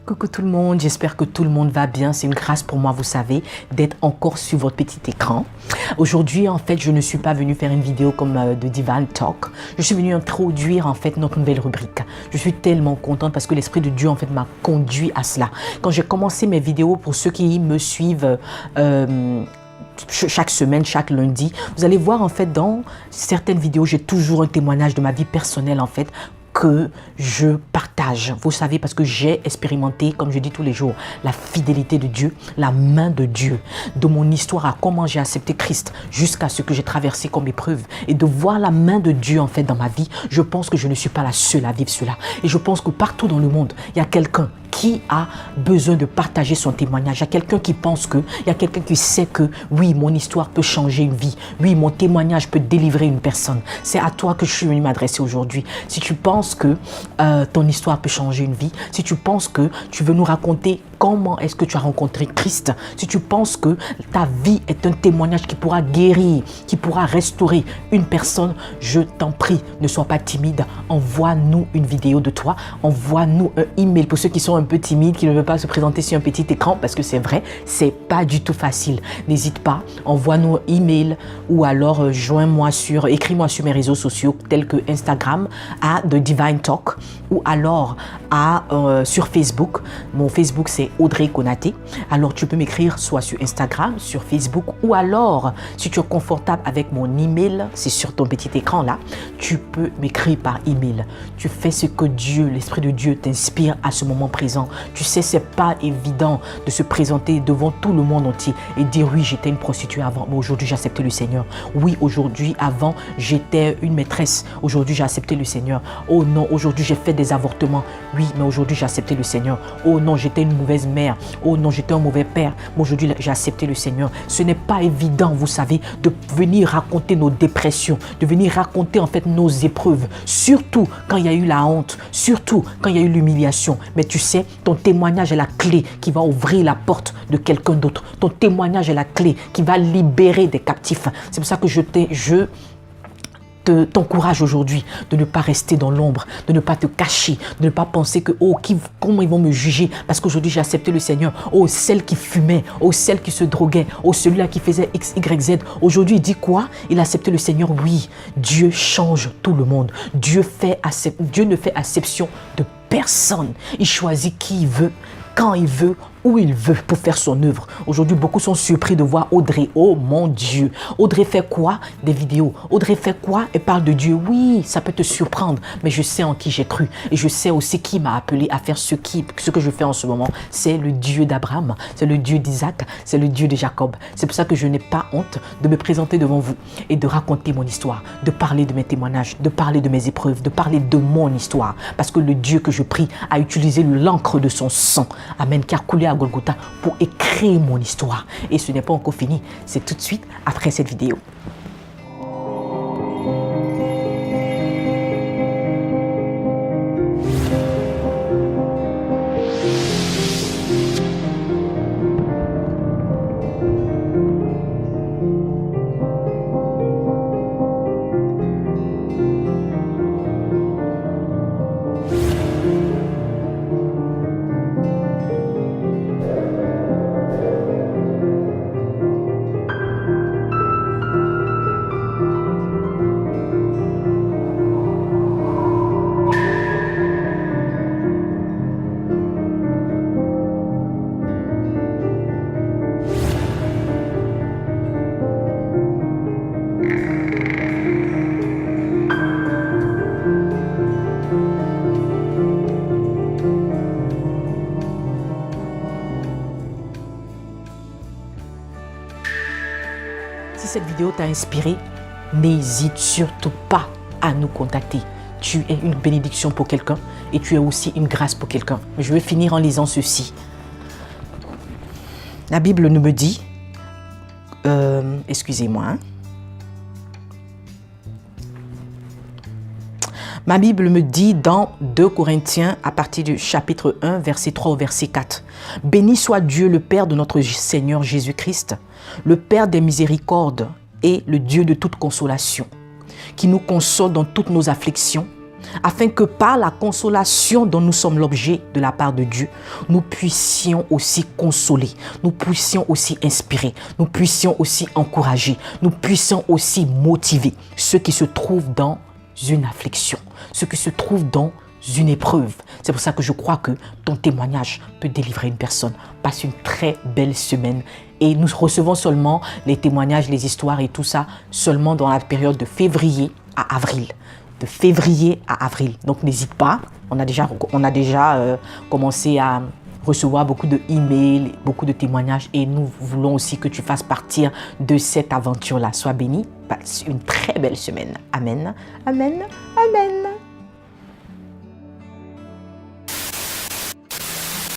Coucou tout le monde, j'espère que tout le monde va bien. C'est une grâce pour moi, vous savez, d'être encore sur votre petit écran. Aujourd'hui, en fait, je ne suis pas venue faire une vidéo comme de Divine Talk. Je suis venue introduire, en fait, notre nouvelle rubrique. Je suis tellement contente parce que l'Esprit de Dieu, en fait, m'a conduit à cela. Quand j'ai commencé mes vidéos, pour ceux qui me suivent chaque semaine, chaque lundi, vous allez voir, en fait, dans certaines vidéos, j'ai toujours un témoignage de ma vie personnelle, en fait, que je partage. Vous savez, parce que j'ai expérimenté, comme je dis tous les jours, la fidélité de Dieu, la main de Dieu, de mon histoire à comment j'ai accepté Christ jusqu'à ce que j'ai traversé comme épreuve. Et de voir la main de Dieu, en fait, dans ma vie, je pense que je ne suis pas la seule à vivre cela. Et je pense que partout dans le monde, il y a quelqu'un qui a besoin de partager son témoignage. Il y a quelqu'un qui pense que, il y a quelqu'un qui sait que, oui, mon histoire peut changer une vie. Oui, mon témoignage peut délivrer une personne. C'est à toi que je suis venu m'adresser aujourd'hui. Si tu penses que ton histoire peut changer une vie, si tu penses que tu veux nous raconter comment est-ce que tu as rencontré Christ, si tu penses que ta vie est un témoignage qui pourra guérir, qui pourra restaurer une personne, je t'en prie, ne sois pas timide. Envoie-nous une vidéo de toi, envoie-nous un email pour ceux qui sont un peu timides, qui ne veulent pas se présenter sur un petit écran, parce que c'est vrai, c'est pas du tout facile. N'hésite pas, envoie-nous un email ou alors écris-moi sur mes réseaux sociaux tels que Instagram à The Divine Talk ou alors sur Facebook. Mon Facebook c'est Audrey Konaté. Alors tu peux m'écrire soit sur Instagram, sur Facebook ou alors si tu es confortable avec mon email, c'est sur ton petit écran là, tu peux m'écrire par email. Tu fais ce que Dieu, l'Esprit de Dieu t'inspire à ce moment présent. Tu sais, c'est pas évident de se présenter devant tout le monde entier et dire oui, j'étais une prostituée avant, mais aujourd'hui j'ai accepté le Seigneur. Oui, aujourd'hui, avant, j'étais une maîtresse. Aujourd'hui, j'ai accepté le Seigneur. Oh non, aujourd'hui, j'ai fait des avortements. Oui, mais aujourd'hui, j'ai accepté le Seigneur. Oh non, j'étais une mauvaise mère. Oh non, j'étais un mauvais père. Mais aujourd'hui, j'ai accepté le Seigneur. Ce n'est pas évident, vous savez, de venir raconter nos dépressions, de venir raconter en fait nos épreuves, surtout quand il y a eu la honte, surtout quand il y a eu l'humiliation. Mais tu sais, ton témoignage est la clé qui va ouvrir la porte de quelqu'un d'autre. Ton témoignage est la clé qui va libérer des captifs. C'est pour ça que je t'encourage aujourd'hui de ne pas rester dans l'ombre, de ne pas te cacher, de ne pas penser que comment ils vont me juger parce qu'aujourd'hui j'ai accepté le Seigneur. Oh, celle qui fumait, oh, celle qui se droguait, oh, celui-là qui faisait X, Y, Z. Aujourd'hui, il dit quoi? Il a accepté le Seigneur. Oui, Dieu change tout le monde. Dieu ne fait exception de personne. Il choisit qui il veut, quand il veut, où il veut pour faire son œuvre. Aujourd'hui, beaucoup sont surpris de voir Audrey. Oh mon Dieu! Audrey fait quoi? Des vidéos. Audrey fait quoi? Elle parle de Dieu. Oui, ça peut te surprendre, mais je sais en qui j'ai cru. Et je sais aussi qui m'a appelé à faire ce que je fais en ce moment. C'est le Dieu d'Abraham, c'est le Dieu d'Isaac, c'est le Dieu de Jacob. C'est pour ça que je n'ai pas honte de me présenter devant vous et de raconter mon histoire, de parler de mes témoignages, de parler de mes épreuves, de parler de mon histoire. Parce que le Dieu que je prie a utilisé l'encre de son sang, amen, qui a coulé à Golgotha pour écrire mon histoire. Et ce n'est pas encore fini, c'est tout de suite après cette vidéo. Si cette vidéo t'a inspiré, n'hésite surtout pas à nous contacter. Tu es une bénédiction pour quelqu'un et tu es aussi une grâce pour quelqu'un. Je vais finir en lisant ceci. La Bible nous me dit, excusez-moi, ma Bible me dit dans 2 Corinthiens à partir du chapitre 1, verset 3 au verset 4. « Béni soit Dieu le Père de notre Seigneur Jésus-Christ, le Père des miséricordes et le Dieu de toute consolation, qui nous console dans toutes nos afflictions, afin que par la consolation dont nous sommes l'objet de la part de Dieu, nous puissions aussi consoler, nous puissions aussi inspirer, nous puissions aussi encourager, nous puissions aussi motiver ceux qui se trouvent dans une affliction, ceux qui se trouvent dans une épreuve. C'est pour ça que je crois que ton témoignage peut délivrer une personne. Passe une très belle semaine et nous recevons seulement les témoignages, les histoires et tout ça seulement dans la période de février à avril. De février à avril. Donc n'hésite pas, on a déjà commencé à recevoir beaucoup de emails, beaucoup de témoignages et nous voulons aussi que tu fasses partir de cette aventure-là. Sois béni, passe une très belle semaine. Amen, amen, amen.